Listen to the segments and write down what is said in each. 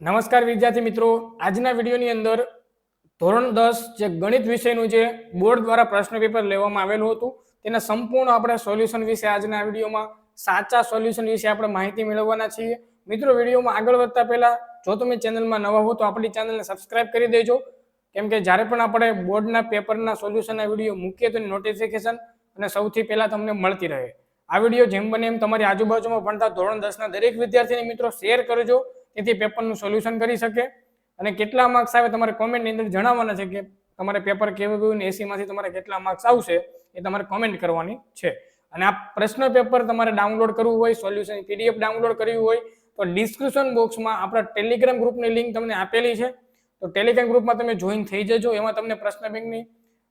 નમસ્કાર વિદ્યાર્થી મિત્રો, આજના વિડીયોની અંદર ધોરણ 10 જે ગણિત વિષયનું જે બોર્ડ દ્વારા પ્રશ્ન પેપર લેવામાં આવેલું હતું તેના સંપૂર્ણ આપણે સોલ્યુશન વિશે આજના વિડીયોમાં સાચા સોલ્યુશન વિશે આપણે માહિતી મેળવવાના છીએ। મિત્રો, વિડીયોમાં આગળ વધતા પહેલા જો તમે ચેનલમાં નવા હો તો આપણી ચેનલને સબસ્ક્રાઇબ કરી દેજો, કેમ કે જ્યારે પણ આપણે બોર્ડના પેપરના સોલ્યુશનના વિડીયો મૂકીએ તો નોટિફિકેશન અને સૌથી પહેલા તમને મળતી રહે। આ વિડીયો જેમ બને એમ તમારી આજુબાજુમાં ભણતા ધોરણ 10ના દરેક વિદ્યાર્થીને મિત્રો શેર કરજો, તેથી પેપરનું સોલ્યુશન કરી શકે। અને કેટલા માર્ક્સ આવે તમારે કોમેન્ટની અંદર જણાવવાના છે કે તમારે પેપર કેવું ગયું ને 80 માંથી તમારે કેટલા માર્ક્સ આવશે એ તમારે કોમેન્ટ કરવાની છે। અને આ પ્રશ્ન પેપર તમારે ડાઉનલોડ કરવું હોય, સોલ્યુશન પીડીએફ ડાઉનલોડ કરવી હોય તો ડિસ્ક્રિપ્શન બોક્સમાં આપણા ટેલિગ્રામ ગ્રુપની લિંક તમને આપેલી છે, તો ટેલિગ્રામ ગ્રુપમાં તમે જોઈન થઈ જજો। એમાં તમને પ્રશ્ન બેંકની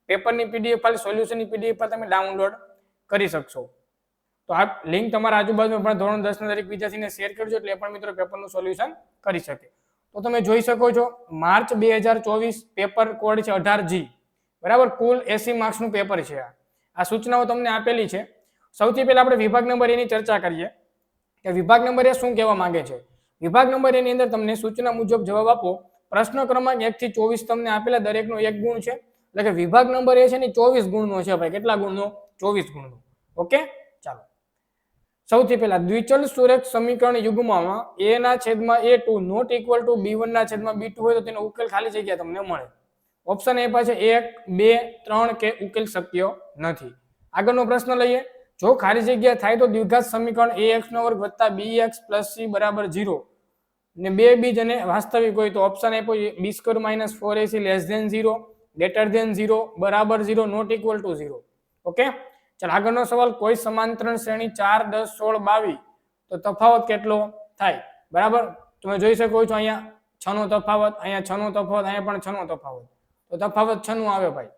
પેપરની પીડીએફ ફાઇલ, સોલ્યુશનની પીડીએફ ફાઇલ તમે ડાઉનલોડ કરી શકશો। તો આ લિંક તમારા આજુબાજુમાં પણ ધોરણ 10 ના દરેક વિદ્યાર્થીને શેર કરજો, એટલે એ પણ મિત્રો પેપરનું સોલ્યુશન કરી શકે। તો તમે જોઈ શકો છો માર્ચ 2024 પેપર કોડ છે 18G, બરાબર। કુલ 80 માર્ક્સનું પેપર છે। આ સૂચનાઓ તમને આપેલી છે। સૌથી પહેલા આપણે વિભાગ નંબર એ ની ચર્ચા કરીએ કે વિભાગ નંબર એ શું કહેવા માંગે છે। વિભાગ નંબર એ ની અંદર તમને સૂચના મુજબ જવાબ આપો। પ્રશ્ન ક્રમાંક 1 થી 24 તમને આપેલા, દરેકનો 1 ગુણ છે, એટલે કે વિભાગ નંબર એ છે ને 24 ગુણનો છે ભાઈ। કેટલા ગુણનો? 24 ગુણનો। ઓકે, ચાલો। સૌથી પહેલા દ્વિચલ સુરેખ સમીકરણ યુગ્મમાં a ના છેદમાં a2 not equal to b1 ના છેદમાં b2 હોય તો તેનો ઉકેલ ખાલી જગ્યા તમને મળે। ઓપ્શન એ પાસે 1, 2, 3 કે ઉકેલ શક્ય નથી। આગળનો પ્રશ્ન લઈએ। જો ખાલી જગ્યા થાય તો દ્વિઘાત સમીકરણ ax² + bx + c બરાબર 0 ને બે બીજ અને વાસ્તવિક હોય તો ઓપ્શન આપ્યો b² - 4ac < 0, > 0, બરાબર 0, નોટ ઇક્વલ ટુ 0। ઓકે, ચાલો આગળનો સવાલ। કોઈ સમાંતર શ્રેણી 4, 10, 16, 22 તો તફાવત કેટલો થાય? બરાબર, તમે જોઈ શકો છો અહીંયા 6 નો તફાવત, અહીંયા 6 નો તફાવત, અહીંયા પણ 6 નો તફાવત, તો તફાવત 6 નું આવે ભાઈ।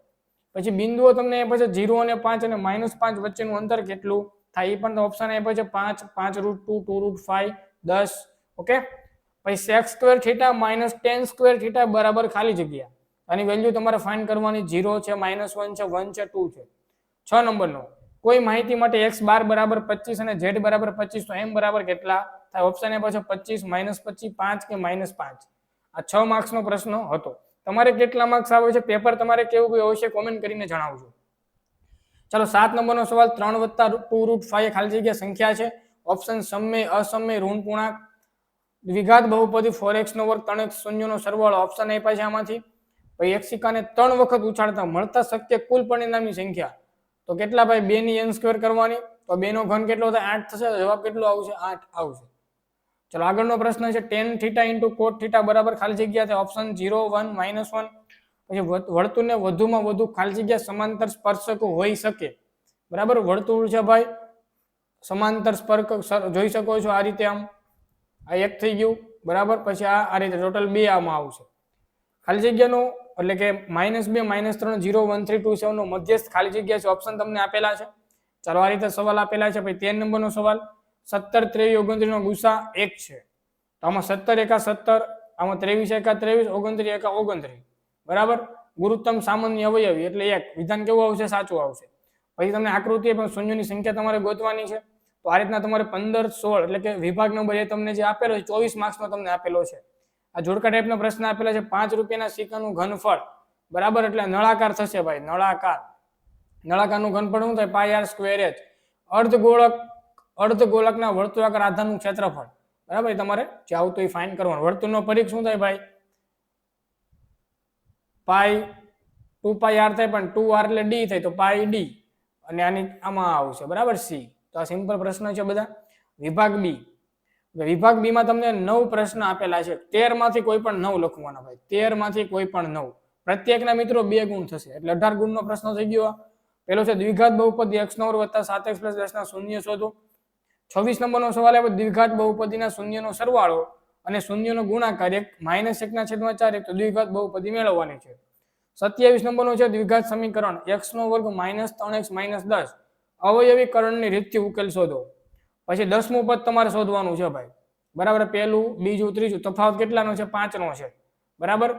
પછી બિંદુઓ તમને પછી 0 અને 5 અને -5 વચ્ચેનું અંતર કેટલું થાય એ પણ ઓપ્શન આપ્યો છે 5, 5√2, 2√5, 10। ઓકે, પછી sec² θ - tan² θ બરાબર ખાલી જગ્યા, આની વેલ્યુ તમારે ફાઇન્ડ કરવાની। 0 છે, -1 છે, 1 છે, 2 છે। 6 નંબરનો કોઈ માહિતી માટે x બાર બરાબર 25 અને z બરાબર 25 તો m બરાબર કેટલા થાય? ઓપ્શન એ પાછો 25, -25, 5 કે -5। આ 6 માર્ક્સનો પ્રશ્ન હતો। તમારે કેટલા માર્ક્સ આવે છે, પેપર તમારે કેવું ગયું હશે કોમેન્ટ કરીને જણાવજો। ચાલો 7 નંબરનો સવાલ। 3 + 2√5 ખાલી જગ્યા સંખ્યા છે। ઓપ્શન સમય, અસમય, ઋણ પૂર્ણાંક, દ્વિઘાત બહુપદી 4x² 3x શૂન્યનો સરવાળો ઓપ્શન આપ્યા છે આમાંથી। પછી એક સિક્કાને 3 વખત ઉછાળતા મળતા શક્ય કુલ પરિણામની સંખ્યા તો કેટલા ભાઈ? 2 ની n² કરવાની, તો 2 નો ઘન કેટલો થાય? 8 થશે, જવાબ કેટલો આવશે? 8 આવશે। ચલો આગળનો પ્રશ્ન છે tan θ * cot θ બરાબર ખાલી જગ્યા થાય ઓપ્શન 0, 1, -1। પછી વર્તુળને વધુમાં વધુ ખાલી જગ્યા સમાંતર સ્પર્શકો હોઈ શકે, બરાબર। વર્તુળ છે ભાઈ, સમાંતર સ્પર્શક જોઈ શકો છો આ રીતે, આમ આ એક થઈ ગયું, બરાબર। પછી આ રીતે ટોટલ 2 આમાં આવશે ખાલી જગ્યાનો, એટલે કે -2, -3, 0, 1, 3, 2, 7 નો મધ્યસ્થ ખાલી જગ્યા છે, ઓપ્શન તમને આપેલા છે। ચાલો આ રીતે સવાલ આપેલા છે। પછી 13 નંબરનો સવાલ। 17, 23, 29 નો ગુસા 1 છે, તો આમાં 17 એકા 17, આમાં 23 એકા 23, 29 એકા 29, બરાબર। ગુરુત્તમ સામાન્ય અવયવી એટલે 1, વિધાન કેવું આવશે? સાચું આવશે। પછી તમને આકૃતિ પણ શૂન્યોની સંખ્યા તમારે ગોતવાની છે, તો આ રીતના તમારે 15, 16 એટલે કે વિભાગ નંબર એ તમને જે આપેલો છે 24 માર્ક્સનો તમને આપેલો છે। આ જોડકા ટાઈપનો પ્રશ્ન આપેલા છે। 5 રૂપિયાના સિક્કાનું ઘનફળ, બરાબર, એટલે નળાકાર થશે ભાઈ, નળાકાર। નળાકારનું ઘનફળ શું થાય? πr²h। અર્ધગોળકના વર્તુળાકાર આધારનું ક્ષેત્રફળ, બરાબર, તમારે જે આવતું એ ફાઇન્ડ કરવાનું। વર્તુળનો પરિઘ શું થાય ભાઈ? π2πr થાય, પણ 2r એટલે d થાય, તો πd, અને આની આમાં આવશે, બરાબર, c। તો આ સિમ્પલ પ્રશ્ન છે બધા। વિભાગ બી, વિભાગ બી માં તમને 9 પ્રશ્ન આપેલા છે। 13 માંથી કોઈ પણ 9 લખવાના ભાઈ, 13 માંથી કોઈ પણ 9, પ્રત્યેકના મિત્રો 2 ગુણ થશે, એટલે 18 ગુણનો પ્રશ્ન થઈ ગયો। પેલો છે દ્વિઘાત બહુપદી x² + 7x + 10 ના શૂન્ય શોધો। 26 નંબરનો સવાલ છે દ્વિઘાત બહુપદીના શૂન્યનો સરવાળો અને શૂન્યનો ગુણાકાર 1 - 1/4 તો દ્વિઘાત બહુપદી મેળવવાની છે। 27 નંબરનો છે દ્વિઘાત સમીકરણ x² - 3x - 10 અવયવીકરણની રીતથી ઉકેલ શોધો। પછી 10મું પદ તમારે શોધવાનું છે ભાઈ, બરાબર। પહેલું, બીજું, ત્રીજું, તફાવત કેટલાનો છે? 5 નો છે, બરાબર।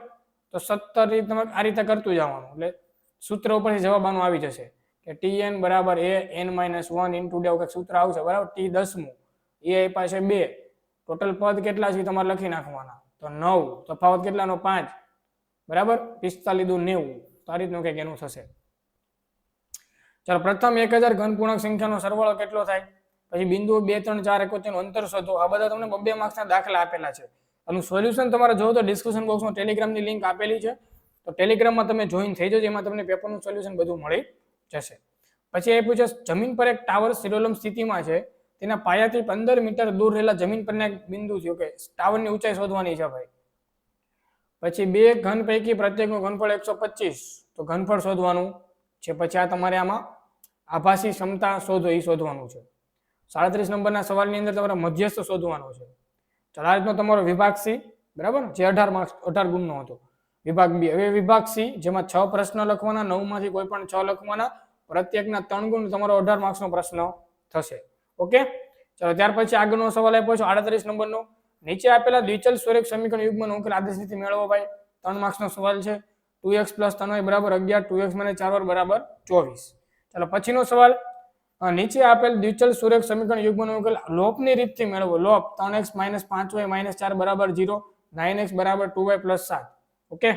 તો 17 તમે આ રીતે કરતું જવાનું, એટલે સૂત્ર ઉપરથી જવાબ આનો આવી જશે કે tn બરાબર a n - 1 * d આવું સૂત્ર આવશે, બરાબર। t 10મું, એ આપ્યા છે 2, ટોટલ પદ કેટલા છે તમારે લખી નાખવાના, તો 9, તફાવત કેટલાનો 5, બરાબર 45 દુ 90, તો આ રીતનું કંઈક એનું થશે. ચાલો પ્રથમ 1000 ઘન પૂર્ણાંક સંખ્યાનો સરવાળો કેટલો થાય, પછી બિંદુ 2 3 4 71 નું અંતર શોધો. આ બધા તમને 2 માર્ક્સના દાખલા આપેલા છે. આનું સોલ્યુશન તમારે જોવો તો ડિસ્કશન બોક્સમાં ટેલિગ્રામની લિંક આપેલી છે, તો ટેલિગ્રામમાં તમે જોઈન થઈ જજો, એમાં તમને પેપરનું સોલ્યુશન બધું મળી જશે. પછી એ પૂછે જમીન પર એક ટાવર શિરોલંબ સ્થિતિમાં છે, તેના પાયાથી 15 મીટર દૂર રહેલા જમીન પરના એક બિંદુ છે. ઓકે, ટાવરની ઊંચાઈ શોધવાની છે ભાઈ. પછી 2 ઘન પૈકી પ્રત્યેકનું ઘનફળ 125, તો ઘનફળ શોધવાનું છે. પછી આ તમારે આમાં આભાસી ક્ષમતા શોધો, એ શોધવાનું છે. 37 નંબરના સવાલની અંદર તમારે મધ્યસ્થ શોધવાનો છે. ચાલો આ રીતનો તમારો વિભાગ સી, બરાબર, જે 18 માર્ક્સ 18 ગુણનો હતો. વિભાગ બી, હવે વિભાગ સી જેમાં 6 પ્રશ્ન લખવાના, 9 માંથી કોઈ પણ 6 લખવાના, પ્રત્યેકના 3 ગુણ, તમારો 18 માર્ક્સનો પ્રશ્ન થશે. ઓકે, ચાલો ત્યાર પછી આગળનો સવાલ આપ્યો છે 38 નંબરનો. નીચે આપેલા દ્વિચલ સ્વરૂપ સમીકરણ યુગ્મનો ઉકેલ આદેશ રીતે મેળવો ભાઈ. 3 માર્ક્સનો સવાલ છે. 2x + 3y બરાબર 11, 2x - 4y બરાબર 24. ચાલો પછીનો સવાલ, નીચે આપેલ દ્વિચલ સ્વરૂપ સમીકરણ યુગ્મનો ઉકેલ લોપની રીતથી મેળવો. લોપ 3x - 5y - 4 બરાબર 0, 9x બરાબર 2y + 7. ઓકે,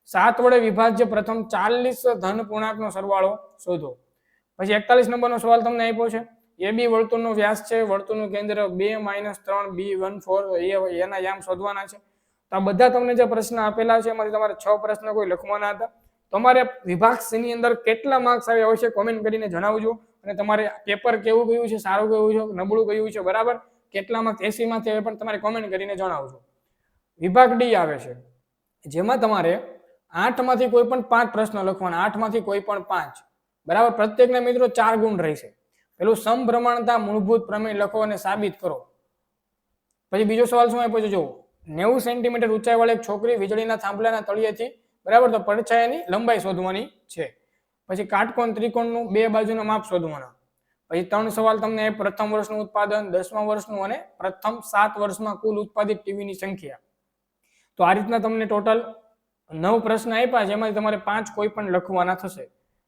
7 વડે વિભાજ્ય પ્રથમ 40 ધન પૂર્ણાંકનો સરવાળો શોધો. પછી 41 નંબરનો સવાલ તમને આપ્યો છે. AB વર્તુળનો વ્યાસ છે, વર્તુળનું કેન્દ્ર 2 - 3 B14, એના યામ શોધવાના છે. તો આ બધા તમને જે પ્રશ્ન આપેલા છે એમાંથી તમારે 6 પ્રશ્ન કોઈ લખવાના હતા. તમારે વિભાગ સી ની અંદર કેટલા માર્ક્સ આવ્યા હોય છે કોમેન્ટ કરીને જણાવજો, અને તમારે પેપર કેવું ગયું છે, સારું ગયું છે, નબળું ગયું છે, બરાબર, કેટલા માર્ક્સ 80 માંથી આવે પણ તમારે કોમેન્ટ કરીને જણાવજો. વિભાગ ડી આવે છે, જેમાં તમારે 8 માંથી કોઈ પણ 5 પ્રશ્ન લખવાના, 8 માંથી કોઈ પણ 5, બરાબર, પ્રત્યેકના મિત્રો 4 ગુણ રહેશે. પેલું સમપ્રમાણતા મૂળભૂત પ્રમેય લખો અને સાબિત કરો. પછી બીજો સવાલ શું આપ્યો છે, જો 90 સેન્ટીમીટર ઊંચાઈ વાળી એક છોકરી વીજળીના થાંભલાના તળિયેથી, બરાબર, તો પડછાયાની લંબાઈ શોધવાની છે. પછી કાટકોણ ત્રિકોણનું 2 બાજુના માપ શોધવાના. પછી 3 સવાલ તમને પ્રથમ વર્ષનું ઉત્પાદન, 10મા વર્ષનું અને પ્રથમ 7 વર્ષમાં કુલ ઉત્પાદિત ટીવીની સંખ્યા. તો આ રીતના તમને ટોટલ 9 પ્રશ્ન આપ્યા, જેમાંથી તમારે 5 કોઈ પણ લખવાના થશે.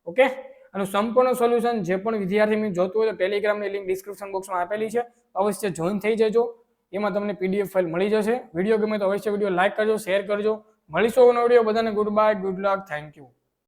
ઓકે, આનું સંપૂર્ણ સોલ્યુશન જે પણ વિદ્યાર્થી મિત્રો જોતું હોય તો ટેલિગ્રામની લિંક ડિસ્ક્રિપ્શન બોક્સમાં આપેલી છે, અવશ્ય જોઈન થઈ જજો. એમાં તમને PDF ફાઇલ મળી જશે. વિડીયો ગમે તો અવશ્ય વિડીયો લાઈક કરજો, શેર કરજો. મળીશું નવો વિડીયો. બધાને good bye, good luck, thank you.